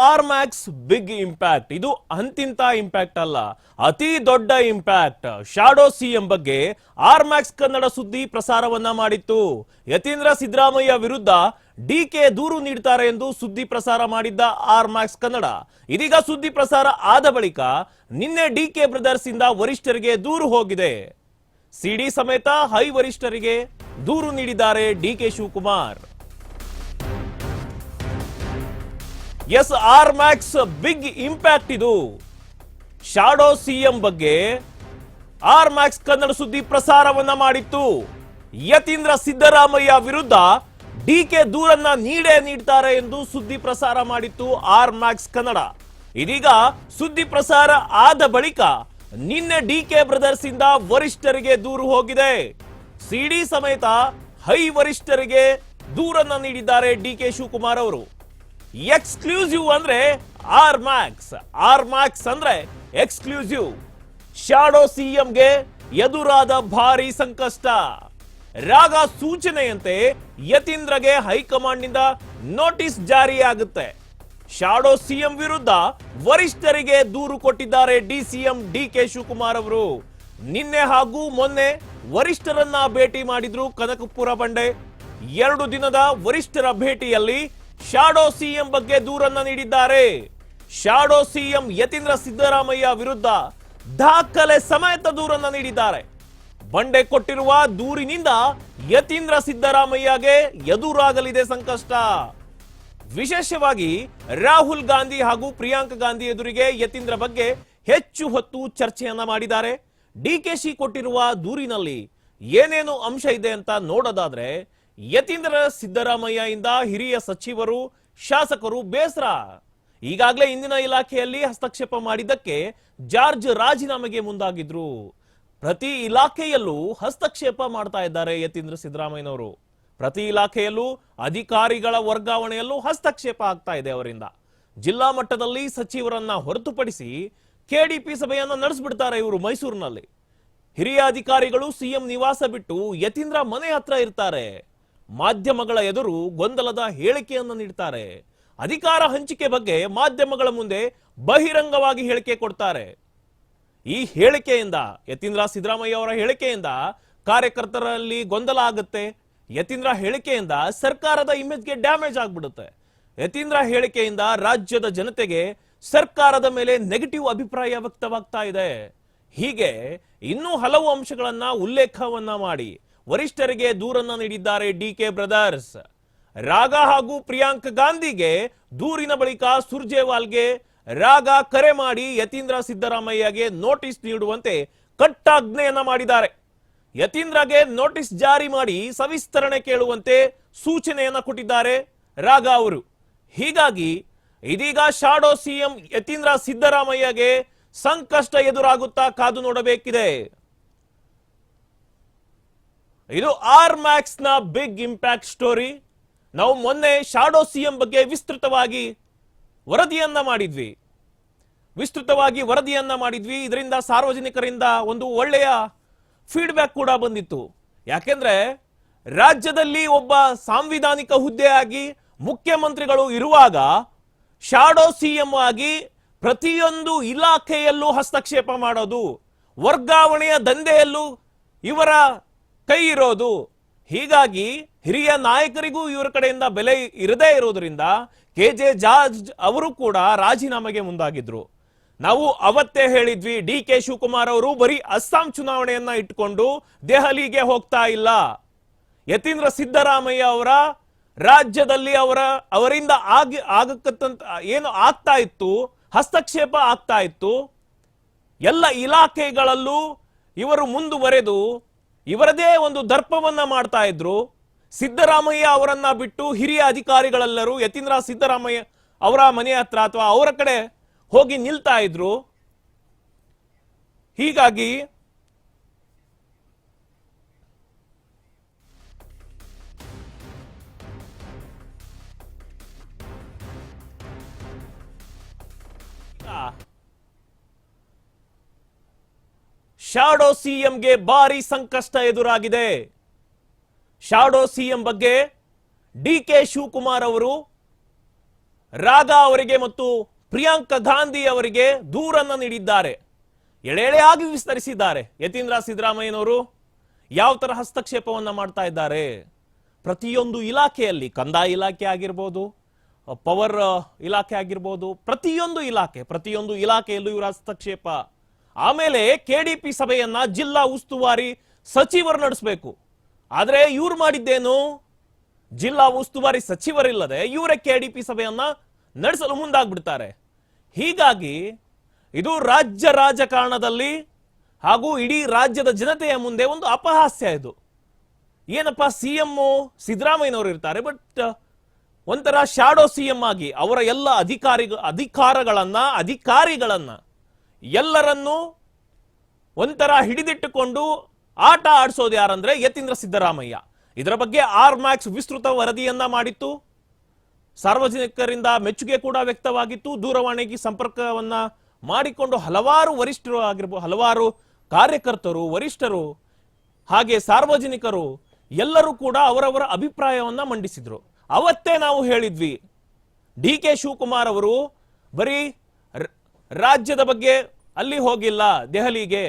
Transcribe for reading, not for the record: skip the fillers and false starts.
R Max big impact. ಇದು ಅಂತಿಂತ impact ಅಲ್ಲ, ಅತಿ ದೊಡ್ಡ ಇಂಪ್ಯಾಕ್ಟ್. ಶಾಡೋ ಸಿಎಂ ಬಗ್ಗೆ ಆರ್ ಮ್ಯಾಕ್ಸ್ ಕನ್ನಡ ಸುದ್ದಿ ಪ್ರಸಾರವನ್ನ ಮಾಡಿತ್ತು. ಯತೀಂದ್ರ ಸಿದ್ದರಾಮಯ್ಯ ವಿರುದ್ಧ ಡಿಕೆ ದೂರು ನೀಡ್ತಾರೆ ಎಂದು ಸುದ್ದಿ ಪ್ರಸಾರ ಮಾಡಿದ್ದ ಆರ್ ಮ್ಯಾಕ್ಸ್ ಕನ್ನಡ ಇದೀಗ ಸುದ್ದಿ ಪ್ರಸಾರ ಆದ ಬಳಿಕ ನಿನ್ನೆ ಡಿಕೆ ಬ್ರದರ್ಸ್ ಇಂದ ವರಿಷ್ಠರಿಗೆ ದೂರು ಹೋಗಿದೆ. ಸಿಡಿ ಸಮೇತ ಹೈ ವರಿಷ್ಠರಿಗೆ ದೂರು ನೀಡಿದ್ದಾರೆ DK Shivakumar. Yes, R Max big impact. ಇದು ಶಾಡೋ ಸಿಎಂ ಬಗ್ಗೆ ಆರ್ ಮ್ಯಾಕ್ಸ್ ಕನ್ನಡ ಸುದ್ದಿ ಪ್ರಸಾರವನ್ನ ಮಾಡಿತ್ತು. ಯತೀಂದ್ರ ಸಿದ್ದರಾಮಯ್ಯ ವಿರುದ್ಧ ಡಿಕೆ ದೂರನ್ನ ನೀಡ್ತಾರೆ ಎಂದು ಸುದ್ದಿ ಪ್ರಸಾರ ಮಾಡಿತ್ತು ಆರ್ ಮ್ಯಾಕ್ಸ್ ಕನ್ನಡ. ಇದೀಗ ಸುದ್ದಿ ಪ್ರಸಾರ ಆದ ಬಳಿಕ ನಿನ್ನೆ ಡಿಕೆ ಬ್ರದರ್ಸ್ ಇಂದ ವರಿಷ್ಠರಿಗೆ ದೂರು ಹೋಗಿದೆ. ಸಿಡಿ ಸಮೇತ ಹೈ ವರಿಷ್ಠರಿಗೆ ದೂರನ್ನ ನೀಡಿದ್ದಾರೆ ಡಿಕೆ ಶಿವಕುಮಾರ್ ಅವರು. ಎಕ್ಸ್ಕ್ಲೂಸಿವ್ ಅಂದ್ರೆ ಆರ್ ಮ್ಯಾಕ್ಸ್ ಅಂದ್ರೆ ಎಕ್ಸ್ಕ್ಲೂಸಿವ್. ಶಾಡೋ ಸಿಎಂಗೆ ಎದುರಾದ ಭಾರಿ ಸಂಕಷ್ಟ. ರಾಗ ಸೂಚನೆಯಂತೆ ಯತೀಂದ್ರಗೆ ಹೈಕಮಾಂಡ್ ನಿಂದ ನೋಟಿಸ್ ಜಾರಿಯಾಗುತ್ತೆ. ಶಾಡೋ ಸಿಎಂ ವಿರುದ್ಧ ವರಿಷ್ಠರಿಗೆ ದೂರು ಕೊಟ್ಟಿದ್ದಾರೆ ಡಿಸಿಎಂ ಡಿಕೆ ಶಿವಕುಮಾರ್ ಅವರು. ನಿನ್ನೆ ಹಾಗೂ ಮೊನ್ನೆ ವರಿಷ್ಠರನ್ನ ಭೇಟಿ ಮಾಡಿದ್ರು ಕನಕಪುರ ಬಂಡೆ. 2 ದಿನದ ವರಿಷ್ಠರ ಭೇಟಿಯಲ್ಲಿ ಶಾಡೋ ಸಿಎಂ ಬಗ್ಗೆ ದೂರನ್ನ ನೀಡಿದ್ದಾರೆ. ಶಾಡೋ ಸಿಎಂ ಯತೀಂದ್ರ ಸಿದ್ದರಾಮಯ್ಯ ವಿರುದ್ಧ ದಾಖಲೆ ಸಮೇತ ದೂರನ್ನ ನೀಡಿದ್ದಾರೆ. ಬಂಡೆ ಕೊಟ್ಟಿರುವ ದೂರಿನಿಂದ ಯತೀಂದ್ರ ಸಿದ್ದರಾಮಯ್ಯಗೆ ಎದುರಾಗಲಿದೆ ಸಂಕಷ್ಟ. ವಿಶೇಷವಾಗಿ ರಾಹುಲ್ ಗಾಂಧಿ ಹಾಗೂ ಪ್ರಿಯಾಂಕಾ ಗಾಂಧಿ ಎದುರಿಗೆ ಯತೀಂದ್ರ ಬಗ್ಗೆ ಹೆಚ್ಚು ಹೊತ್ತು ಚರ್ಚೆಯನ್ನ ಮಾಡಿದ್ದಾರೆ. ಡಿಕೆಶಿ ಕೊಟ್ಟಿರುವ ದೂರಿನಲ್ಲಿ ಏನೇನು ಅಂಶ ಇದೆ ಅಂತ ನೋಡೋದಾದ್ರೆ, ಯತೀಂದ್ರ ಸಿದ್ದರಾಮಯ್ಯ ಇಂದ ಹಿರಿಯ ಸಚಿವರು ಶಾಸಕರು ಬೇಸರ. ಈಗಾಗಲೇ ಇಂದಿನ ಇಲಾಖೆಯಲ್ಲಿ ಹಸ್ತಕ್ಷೇಪ ಮಾಡಿದ್ದಕ್ಕೆ ಜಾರ್ಜ್ ರಾಜೀನಾಮೆಗೆ ಮುಂದಾಗಿದ್ರು. ಪ್ರತಿ ಇಲಾಖೆಯಲ್ಲೂ ಹಸ್ತಕ್ಷೇಪ ಮಾಡ್ತಾ ಇದ್ದಾರೆ ಯತೀಂದ್ರ ಸಿದ್ದರಾಮಯ್ಯನವರು. ಪ್ರತಿ ಇಲಾಖೆಯಲ್ಲೂ ಅಧಿಕಾರಿಗಳ ವರ್ಗಾವಣೆಯಲ್ಲೂ ಹಸ್ತಕ್ಷೇಪ ಆಗ್ತಾ ಇದೆ ಅವರಿಂದ. ಜಿಲ್ಲಾ ಮಟ್ಟದಲ್ಲಿ ಸಚಿವರನ್ನ ಹೊರತುಪಡಿಸಿ ಕೆಡಿಪಿ ಸಭೆಯನ್ನ ನಡೆಸ್ಬಿಡ್ತಾರೆ ಇವರು ಮೈಸೂರಿನಲ್ಲಿ. ಹಿರಿಯ ಅಧಿಕಾರಿಗಳು ಸಿಎಂ ನಿವಾಸ ಬಿಟ್ಟು ಯತೀಂದ್ರ ಮನೆ ಹತ್ರ ಇರ್ತಾರೆ. ಮಾಧ್ಯಮಗಳ ಎದುರು ಗೊಂದಲದ ಹೇಳಿಕೆಯನ್ನು ನೀಡ್ತಾರೆ. ಅಧಿಕಾರ ಹಂಚಿಕೆ ಬಗ್ಗೆ ಮಾಧ್ಯಮಗಳ ಮುಂದೆ ಬಹಿರಂಗವಾಗಿ ಹೇಳಿಕೆ ಕೊಡ್ತಾರೆ. ಈ ಹೇಳಿಕೆಯಿಂದ, ಯತೀಂದ್ರ ಸಿದ್ದರಾಮಯ್ಯ ಅವರ ಹೇಳಿಕೆಯಿಂದ ಕಾರ್ಯಕರ್ತರಲ್ಲಿ ಗೊಂದಲ ಆಗುತ್ತೆ. ಯತೀಂದ್ರ ಹೇಳಿಕೆಯಿಂದ ಸರ್ಕಾರದ ಇಮೇಜ್ಗೆ ಡ್ಯಾಮೇಜ್ ಆಗ್ಬಿಡುತ್ತೆ. ಯತೀಂದ್ರ ಹೇಳಿಕೆಯಿಂದ ರಾಜ್ಯದ ಜನತೆಗೆ ಸರ್ಕಾರದ ಮೇಲೆ ನೆಗೆಟಿವ್ ಅಭಿಪ್ರಾಯ ವ್ಯಕ್ತವಾಗ್ತಾ ಇದೆ. ಹೀಗೆ ಇನ್ನೂ ಹಲವು ಅಂಶಗಳನ್ನ ಉಲ್ಲೇಖವನ್ನ ಮಾಡಿ ವರಿಷ್ಠರಿಗೆ ದೂರನ್ನ ನೀಡಿದ್ದಾರೆ ಡಿಕೆ ಬ್ರದರ್ಸ್. ರಾಗ ಹಾಗೂ ಪ್ರಿಯಾಂಕಾ ಗಾಂಧಿಗೆ ದೂರಿನ ಬಳಿಕ ಸುರ್ಜೇವಾಲ್ಗೆ ರಾಗ ಕರೆ ಮಾಡಿ ಯತೀಂದ್ರ ಸಿದ್ದರಾಮಯ್ಯಗೆ ನೋಟಿಸ್ ನೀಡುವಂತೆ ಕಟ್ಟಾಜ್ಞೆಯನ್ನ ಮಾಡಿದ್ದಾರೆ. ಯತೀಂದ್ರಗೆ ನೋಟಿಸ್ ಜಾರಿ ಮಾಡಿ ಸವಿಸ್ತರಣೆ ಕೇಳುವಂತೆ ಸೂಚನೆಯನ್ನ ಕೊಟ್ಟಿದ್ದಾರೆ ರಾಗ ಅವರು. ಹೀಗಾಗಿ ಇದೀಗ ಶಾಡೋ ಸಿಎಂ ಯತೀಂದ್ರ ಸಿದ್ದರಾಮಯ್ಯಗೆ ಸಂಕಷ್ಟ ಎದುರಾಗುತ್ತಾ ಕಾದು ನೋಡಬೇಕಿದೆ. ಇದು ಆರ್ ಮ್ಯಾಕ್ಸ್ ನ ಬಿಗ್ ಇಂಪ್ಯಾಕ್ಟ್ ಸ್ಟೋರಿ. ನಾವು ಮೊನ್ನೆ ಶಾಡೋ ಸಿಎಂ ಬಗ್ಗೆ ವಿಸ್ತೃತವಾಗಿ ವರದಿಯನ್ನ ಮಾಡಿದ್ವಿ. ಇದರಿಂದ ಸಾರ್ವಜನಿಕರಿಂದ ಒಂದು ಒಳ್ಳೆಯ ಫೀಡ್ಬ್ಯಾಕ್ ಕೂಡ ಬಂದಿತ್ತು. ಯಾಕೆಂದ್ರೆ ರಾಜ್ಯದಲ್ಲಿ ಒಬ್ಬ ಸಾಂವಿಧಾನಿಕ ಹುದ್ದೆಯಾಗಿ ಮುಖ್ಯಮಂತ್ರಿಗಳು ಇರುವಾಗ ಶಾಡೋ ಸಿಎಂ ಆಗಿ ಪ್ರತಿಯೊಂದು ಇಲಾಖೆಯಲ್ಲೂ ಹಸ್ತಕ್ಷೇಪ ಮಾಡೋದು, ವರ್ಗಾವಣೆಯ ದಂಧೆಯಲ್ಲೂ ಇವರ ಕೈ ಇರೋದು. ಹೀಗಾಗಿ ಹಿರಿಯ ನಾಯಕರಿಗೂ ಇವರ ಕಡೆಯಿಂದ ಬೆಲೆ ಇರದೇ ಇರೋದ್ರಿಂದ ಕೆಜೆ ಜಾರ್ಜ್ ಅವರು ಕೂಡ ರಾಜೀನಾಮೆಗೆ ಮುಂದಾಗಿದ್ರು. ನಾವು ಅವತ್ತೇ ಹೇಳಿದ್ವಿ, ಡಿಕೆ ಶಿವಕುಮಾರ್ ಅವರು ಬರೀ ಅಸ್ಸಾಂ ಚುನಾವಣೆಯನ್ನ ಇಟ್ಕೊಂಡು ದೆಹಲಿಗೆ ಹೋಗ್ತಾ ಇಲ್ಲ. ಯತೀಂದ್ರ ಸಿದ್ದರಾಮಯ್ಯ ಅವರ ರಾಜ್ಯದಲ್ಲಿ ಅವರಿಂದ ಆಗಕ್ಕಂತ ಏನು ಆಗ್ತಾ ಇತ್ತು, ಹಸ್ತಕ್ಷೇಪ ಆಗ್ತಾ ಇತ್ತು, ಎಲ್ಲ ಇಲಾಖೆಗಳಲ್ಲೂ ಇವರು ಮುಂದುವರೆದು ಇವರದೇ ಒಂದು ದರ್ಪವನ್ನ ಮಾಡ್ತಾ ಇದ್ರು. ಸಿದ್ದರಾಮಯ್ಯ ಅವರನ್ನ ಬಿಟ್ಟು ಹಿರಿಯ ಅಧಿಕಾರಿಗಳೆಲ್ಲರೂ ಯತೀಂದ್ರ ಸಿದ್ದರಾಮಯ್ಯ ಅವರ ಮನೆ ಹತ್ರ ಅಥವಾ ಅವರ ಕಡೆ ಹೋಗಿ ನಿಲ್ತಾ ಇದ್ರು. ಹೀಗಾಗಿ ಶಾಡೋ ಸಿಎಂಗೆ ಭಾರಿ ಸಂಕಷ್ಟ ಎದುರಾಗಿದೆ. ಶಾಡೋ ಸಿಎಂ ಬಗ್ಗೆ ಡಿಕೆ ಶಿವಕುಮಾರ್ ಅವರು ರಾಧಾ ಅವರಿಗೆ ಮತ್ತು ಪ್ರಿಯಾಂಕಾ ಗಾಂಧಿ ಅವರಿಗೆ ದೂರನ್ನ ನೀಡಿದ್ದಾರೆ. ಎಳೆಯಾಗಿ ವಿಸ್ತರಿಸಿದ್ದಾರೆ. ಯತೀಂದ್ರ ಸಿದ್ದರಾಮಯ್ಯನವರು ಯಾವ ತರ ಹಸ್ತಕ್ಷೇಪವನ್ನ ಮಾಡ್ತಾ ಇದ್ದಾರೆ, ಪ್ರತಿಯೊಂದು ಇಲಾಖೆಯಲ್ಲಿ, ಕಂದಾಯ ಇಲಾಖೆ ಆಗಿರ್ಬೋದು, ಪವರ್ ಇಲಾಖೆ ಆಗಿರ್ಬೋದು, ಪ್ರತಿಯೊಂದು ಇಲಾಖೆಯಲ್ಲೂ ಇವರ ಹಸ್ತಕ್ಷೇಪ. ಆಮೇಲೆ ಕೆಡಿಪಿ ಸಭೆಯನ್ನ ಜಿಲ್ಲಾ ಉಸ್ತುವಾರಿ ಸಚಿವರು ನಡೆಸಬೇಕು. ಆದ್ರೆ ಇವ್ರು ಮಾಡಿದ್ದೇನು, ಜಿಲ್ಲಾ ಉಸ್ತುವಾರಿ ಸಚಿವರಿಲ್ಲದೆ ಇವರೇ ಕೆಡಿಪಿ ಸಭೆಯನ್ನ ನಡೆಸಲು ಮುಂದಾಗ್ಬಿಡ್ತಾರೆ. ಹೀಗಾಗಿ ಇದು ರಾಜ್ಯ ರಾಜಕಾರಣದಲ್ಲಿ ಹಾಗೂ ಇಡೀ ರಾಜ್ಯದ ಜನತೆಯ ಮುಂದೆ ಒಂದು ಅಪಹಾಸ್ಯ. ಇದು ಏನಪ್ಪ, ಸಿಎಂ ಸಿದ್ದರಾಮಯ್ಯನವರು ಇರ್ತಾರೆ, ಬಟ್ ಒಂಥರ ಶಾಡೋ ಸಿಎಂ ಆಗಿ ಅವರ ಎಲ್ಲ ಅಧಿಕಾರಿಗಳನ್ನ ಎಲ್ಲರನ್ನೂ ಒಂಥರ ಹಿಡಿದಿಟ್ಟುಕೊಂಡು ಆಟ ಆಡಿಸೋದು ಯಾರಂದ್ರೆ ಯತೀಂದ್ರ ಸಿದ್ದರಾಮಯ್ಯ. ಇದರ ಬಗ್ಗೆ ಆರ್ಮ್ಯಾಕ್ಸ್ ವಿಸ್ತೃತ ವರದಿಯನ್ನ ಮಾಡಿತ್ತು. ಸಾರ್ವಜನಿಕರಿಂದ ಮೆಚ್ಚುಗೆ ಕೂಡ ವ್ಯಕ್ತವಾಗಿತ್ತು. ದೂರವಾಣಿಗೆ ಸಂಪರ್ಕವನ್ನ ಮಾಡಿಕೊಂಡು ಹಲವಾರು ವರಿಷ್ಠರು ಆಗಿರ್ಬೋದು, ಹಲವಾರು ಕಾರ್ಯಕರ್ತರು, ವರಿಷ್ಠರು, ಹಾಗೆ ಸಾರ್ವಜನಿಕರು ಎಲ್ಲರೂ ಕೂಡ ಅವರವರ ಅಭಿಪ್ರಾಯವನ್ನ ಮಂಡಿಸಿದ್ರು. ಅವತ್ತೇ ನಾವು ಹೇಳಿದ್ವಿ, DK ಶಿವಕುಮಾರ್ ಅವರು ಬರೀ ರಾಜ್ಯದ ಬಗ್ಗೆ ಅಲ್ಲಿ ಹೋಗಿಲ್ಲ, ದೆಹಲಿಗೆ